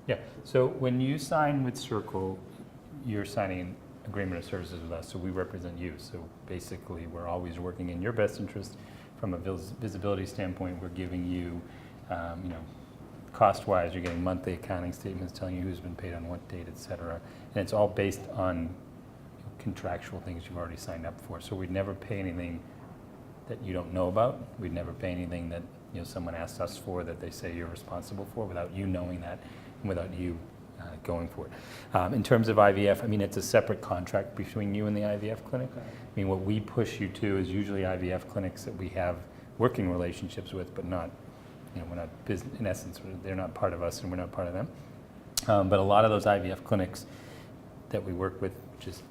Yeah, so when you sign with Circle, you're signing an agreement of services with us, so we represent you. So basically, we're always working in your best interest. From a visibility standpoint, we're giving you, cost-wise, you're getting monthly accounting statements telling you who's been paid on what date, et cetera. And it's all based on contractual things you've already signed up for. So we'd never pay anything that you don't know about. We'd never pay anything that someone asked us for that they say you're responsible for without you knowing that and without you going for it. In terms of IVF, I mean, it's a separate contract between you and the IVF clinic. Okay. I mean, what we push you to is usually IVF clinics that we have working relationships with, but not, we're not business, in essence, they're not part of us and we're not part of them. But a lot of those IVF clinics that we work with, just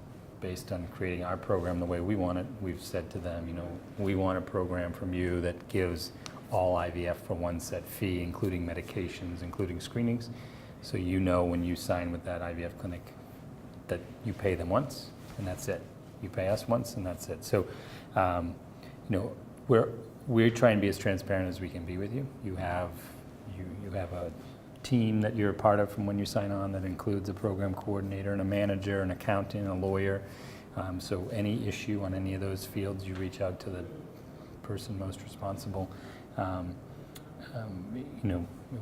based on creating our program the way we want it, we've said to them, we want a program from you that gives all IVF for one set fee, including medications, including screenings. So when you sign with that IVF clinic that you pay them once and that's it. You pay us once and that's it. So, we're trying to be as transparent as we can be with you. You have a team that you're a part of from when you sign on that includes a program coordinator and a manager, an accountant, a lawyer. So any issue on any of those fields, you reach out to the person most responsible.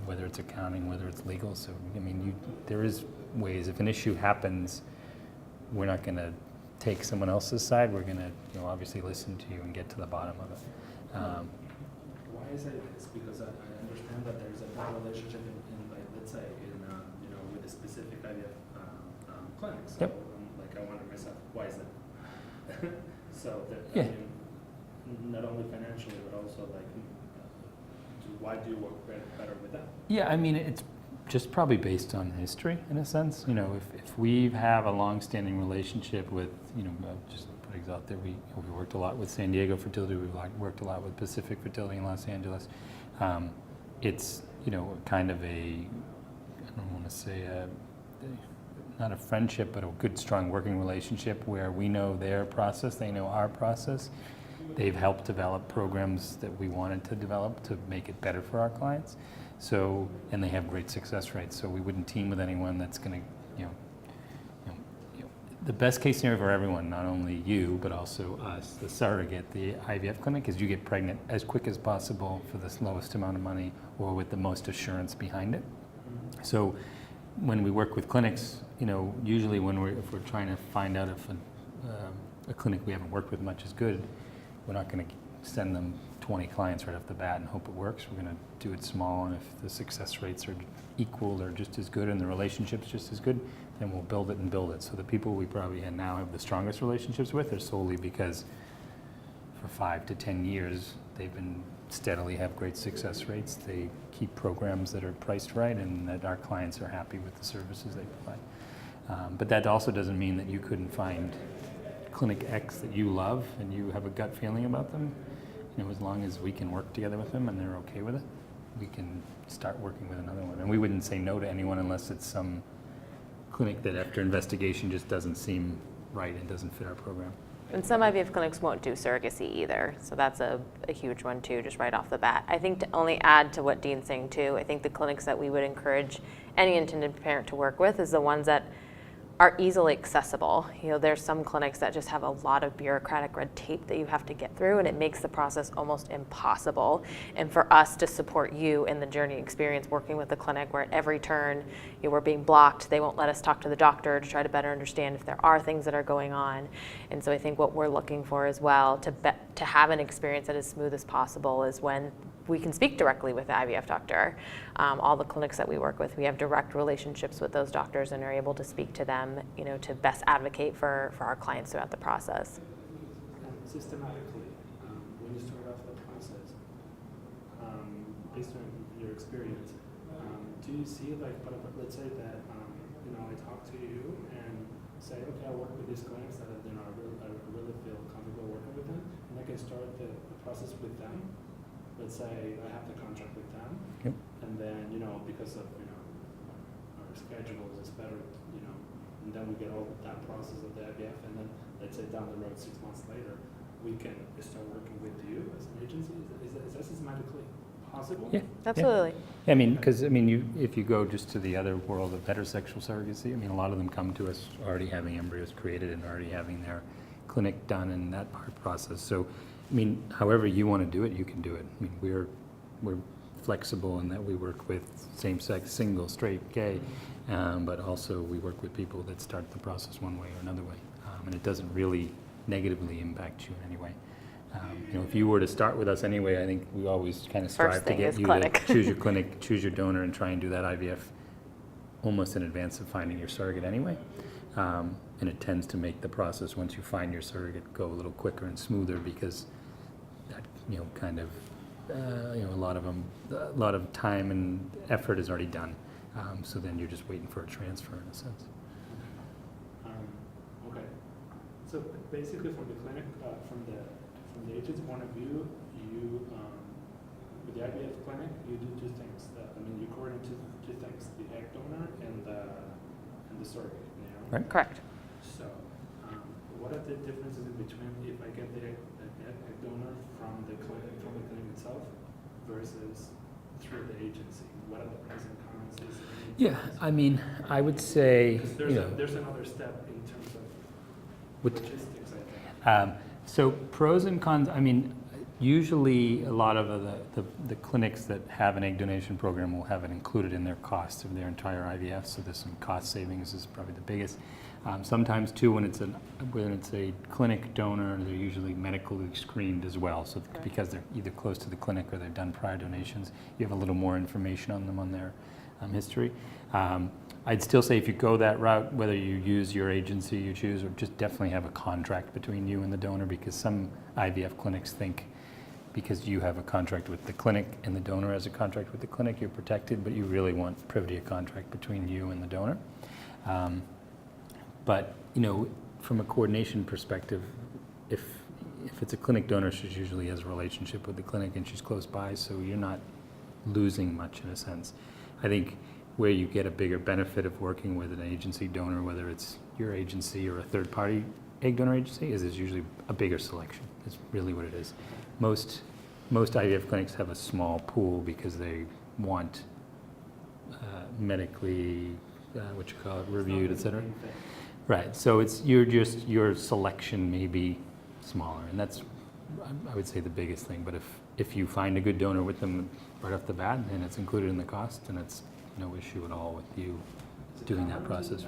Whether it's accounting, whether it's legal. So, there is ways. If an issue happens, we're not going to take someone else's side. We're going to, obviously listen to you and get to the bottom of it. Why is it? It's because I understand that there's a bad relationship in like, let's say, with a specific IVF clinic. So, yep. I wonder myself, why is it? So that, yeah. Not only financially, but also why do you work better with them? Yeah, it's just probably based on history in a sense. If we have a long-standing relationship with, just put it out there, we worked a lot with San Diego Fertility, we've worked a lot with Pacific Fertility in Los Angeles. It's, kind of I don't want to say not a friendship, but a good, strong working relationship where we know their process, they know our process. They've helped develop programs that we wanted to develop to make it better for our clients. So, and they have great success rates. So we wouldn't team with anyone that's going to, the best case scenario for everyone, not only you, but also us, the surrogate, the IVF clinic, is you get pregnant as quick as possible for the lowest amount of money or with the most assurance behind it. So when we work with clinics, usually if we're trying to find out if a clinic we haven't worked with much is good, we're not going to send them 20 clients right off the bat and hope it works. We're going to do it small, and if the success rates are equal or just as good and the relationship's just as good, then we'll build it and build it. So the people we probably now have the strongest relationships with are solely because for 5 to 10 years they've been steadily have great success rates. They keep programs that are priced right and that our clients are happy with the services they provide. But that also doesn't mean that you couldn't find Clinic X that you love and you have a gut feeling about them. As long as we can work together with them and they're okay with it, we can start working with another one. And we wouldn't say no to anyone unless it's some clinic that after investigation just doesn't seem right and doesn't fit our program. And some IVF clinics won't do surrogacy either, so that's a huge one too, just right off the bat. I think to only add to what Dean's saying too, I think the clinics that we would encourage any intended parent to work with is the ones that are easily accessible. There's some clinics that just have a lot of bureaucratic red tape that you have to get through, and it makes the process almost impossible. And for us to support you in the journey experience working with the clinic where at every turn we're being blocked, they won't let us talk to the doctor to try to better understand if there are things that are going on. And so I think what we're looking for as well to have an experience that is smooth as possible is when we can speak directly with the IVF doctor. All the clinics that we work with, we have direct relationships with those doctors and are able to speak to them, to best advocate for our clients throughout the process. Systematically, when you start off the process, based on your experience, do you see let's say that I talk to you and say, okay, I work with these clinics that I really feel comfortable working with them, and I can start the process with them. Let's say I have the contract with them, yep. And then because of our schedules, it's better, and then we get all that process of the IVF, and then let's say down the road 6 months later, we can start working with you as an agency. Is that systematically possible? Yeah, absolutely. Yeah. I mean, because, I mean, if you go just to the other world of heterosexual surrogacy, I mean, a lot of them come to us already having embryos created and already having their clinic done and that part process. So, I mean, however you want to do it, you can do it. I mean, we're flexible in that we work with same-sex, single, straight, gay, but also we work with people that start the process one way or another way. And it doesn't really negatively impact you in any way. You know, if you were to start with us anyway, I think we always kind of strive to get you clinic. to choose your clinic, choose your donor, and try and do that IVF almost in advance of finding your surrogate anyway. And it tends to make the process, once you find your surrogate, go a little quicker and smoother because that, you know, kind of, you know, a lot of time and effort is already done. So then you're just waiting for a transfer in a sense. Okay. So basically, from the clinic, from the agent's point of view, you with the IVF clinic, you do two things. I mean, you coordinate two things: the egg donor and the surrogate. You know? Right. Correct. So, what are the differences in between if I get the egg donor from the clinic itself versus through the agency? What are the pros and cons? Is there any Yeah, difference? I mean, I would say, 'Cause you know, there's another step in terms of With- logistics, I think. so pros and cons, I mean, usually a lot of the clinics that have an egg donation program will have it included in their cost of their entire IVF, so there's some cost savings is probably the biggest. Sometimes too, when it's a clinic donor, they're usually medically screened as well, so Okay. because they're either close to the clinic or they've done prior donations, you have a little more information on them on their history. I'd still say if you go that route, whether you use your agency you choose or just definitely have a contract between you and the donor, because some IVF clinics think because you have a contract with the clinic and the donor has a contract with the clinic, you're protected, but you really want privity of contract between you and the donor. But, you know, from a coordination perspective, if it's a clinic donor, she usually has a relationship with the clinic and she's close by, so you're not losing much in a sense. I think where you get a bigger benefit of working with an agency donor, whether it's your agency or a third-party egg donor agency, is usually a bigger selection. Is really what it is. Most IVF clinics have a small pool because they want medically, reviewed, et cetera. Right. So it's your selection may be smaller, and that's I would say the biggest thing. But if you find a good donor with them right off the bat, and it's included in the cost, then it's no issue at all with you doing that process.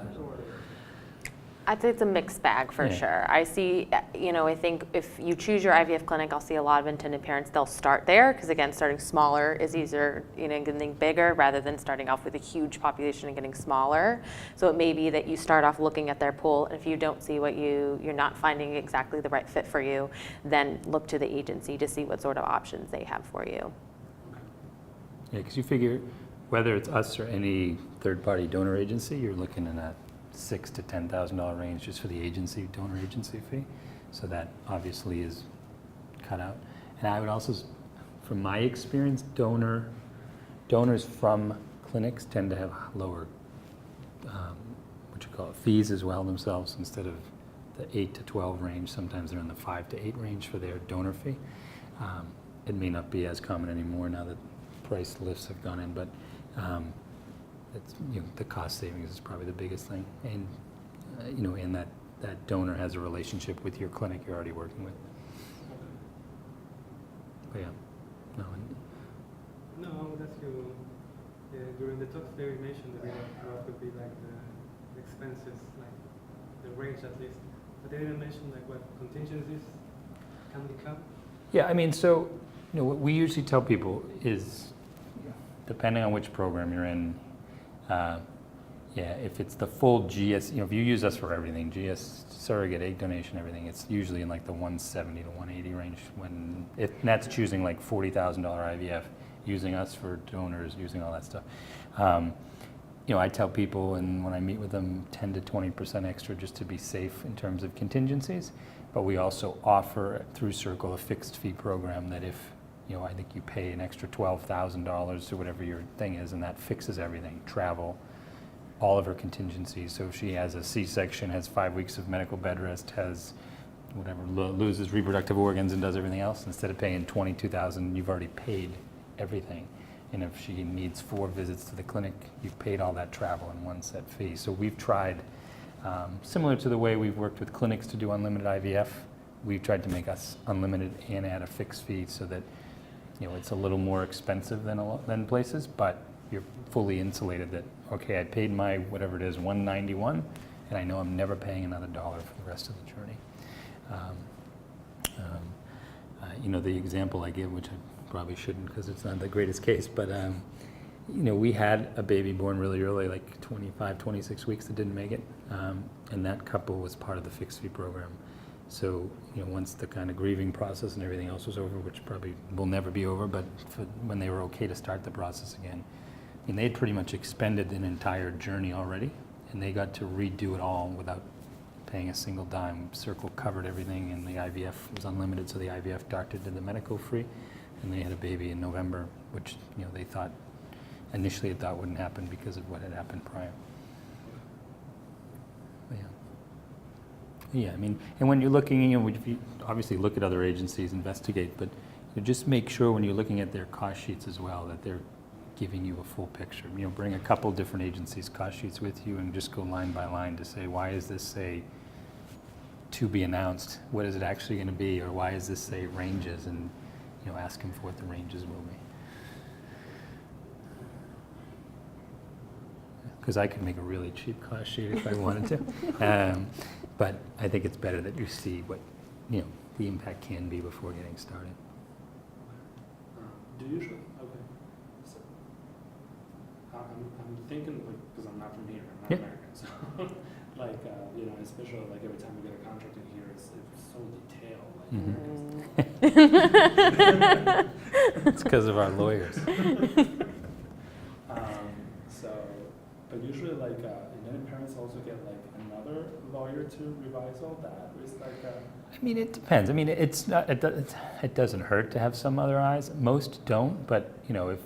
I'd say it's a mixed bag for Yeah. sure. I see, you know, I think if you choose your IVF clinic, I'll see a lot of intended parents, they'll start there because again, starting smaller is easier, you know, getting bigger rather than starting off with a huge population and getting smaller. So it may be that you start off looking at their pool, and if you don't see what you're not finding exactly the right fit for you, then look to the agency to see what sort of options they have for you. Yeah, because you figure whether it's us or any third-party donor agency, you're looking in that $6,000 to $10,000 range just for the agency, donor agency fee. So that obviously is cut out. And I would also, from my experience, donors from clinics tend to have lower, fees as well themselves. Instead of the 8 to 12 range, sometimes they're in the 5 to 8 range for their donor fee. It may not be as common anymore now that price lifts have gone in, but it's, you know, the cost savings is probably the biggest thing, and you know, and that donor has a relationship with your clinic you're already working with. But yeah, no. No, I would ask you, during the talks there you mentioned that what would be like the expenses, like the range at least, but they didn't mention like what contingencies can become. Yeah, I mean, so you know, what we usually tell people is, depending on which program you're in, if it's the full GS, you know, if you use us for everything, GS, surrogate, egg donation, everything, it's usually in like the 170 to 180 range. And that's choosing like $40,000 IVF, using us for donors, using all that stuff. You know, I tell people, and when I meet with them, 10 to 20% extra just to be safe in terms of contingencies. But we also offer through Circle a fixed fee program that if, you know, I think you pay an extra $12,000 to whatever your thing is, and that fixes everything, travel, all of her contingencies. So if she has a C-section, has 5 weeks of medical bed rest, has whatever, loses reproductive organs and does everything else, instead of paying $22,000, you've already paid everything. And if she needs 4 visits to the clinic, you've paid all that travel in one set fee. So we've tried, similar to the way we've worked with clinics to do unlimited IVF, we've tried to make us unlimited and add a fixed fee so that, you know, it's a little more expensive than places, but you're fully insulated that, okay, I paid my, whatever it is, $191, and I know I'm never paying another dollar for the rest of the journey. You know, the example I give, which I probably shouldn't because it's not the greatest case, but you know, we had a baby born really early, like 25, 26 weeks that didn't make it, and that couple was part of the fixed fee program. So, you know, once the kind of grieving process and everything else was over, which probably will never be over, but when they were okay to start the process again, and they'd pretty much expended an entire journey already, and they got to redo it all without paying a single dime. Circle covered everything, and the IVF was unlimited, so the IVF doctor did the medical free, and they had a baby in November, which, you know, they thought, initially it thought wouldn't happen because of what had happened prior. But yeah, I mean, and when you're looking, you know, if you obviously look at other agencies, investigate, but you just make sure when you're looking at their cost sheets as well that they're giving you a full picture. You know, bring a couple different agencies' cost sheets with you and just go line by line to say, why is this say to be announced? What is it actually going to be? Or why is this say ranges? And, you know, ask them for what the ranges will be. Because I could make a really cheap cost sheet if I wanted to. But I think it's better that you see what, you know, the impact can be before getting started. Do you usually? Okay. So, I'm thinking, like, because I'm not from here, I'm not Yeah. American, so, like, you know, especially, like, every time we get a contract in here, it's so detailed. Like, It's because of our lawyers. So, but usually, like, and then parents also get, like, another lawyer to revise all that, or it's like, I mean, it depends. I mean, it's not. It doesn't hurt to have some other eyes. Most don't, but you know, if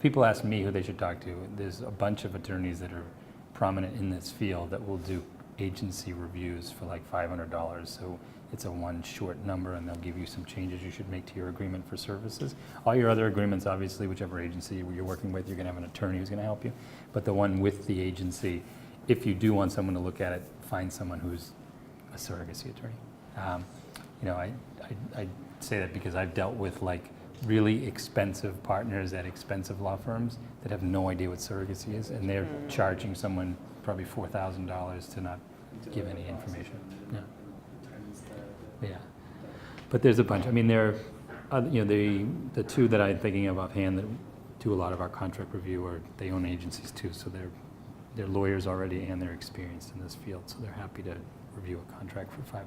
people ask me who they should talk to, there's a bunch of attorneys that are prominent in this field that will do agency reviews for like $500. So it's a one short number, and they'll give you some changes you should make to your agreement for services. All your other agreements, obviously, whichever agency you're working with, you're going to have an attorney who's going to help you. But the one with the agency, if you do want someone to look at it, find someone who's a surrogacy attorney. You know, I say that because I've dealt with like really expensive partners at expensive law firms that have no idea what surrogacy is, and they're charging someone probably $4,000 to not give any information. Yeah. Yeah. But there's a bunch. I mean, there are, you know, the two that I'm thinking of offhand that do a lot of our contract review, or they own agencies too, so they're lawyers already and they're experienced in this field, so they're happy to review a contract for $500.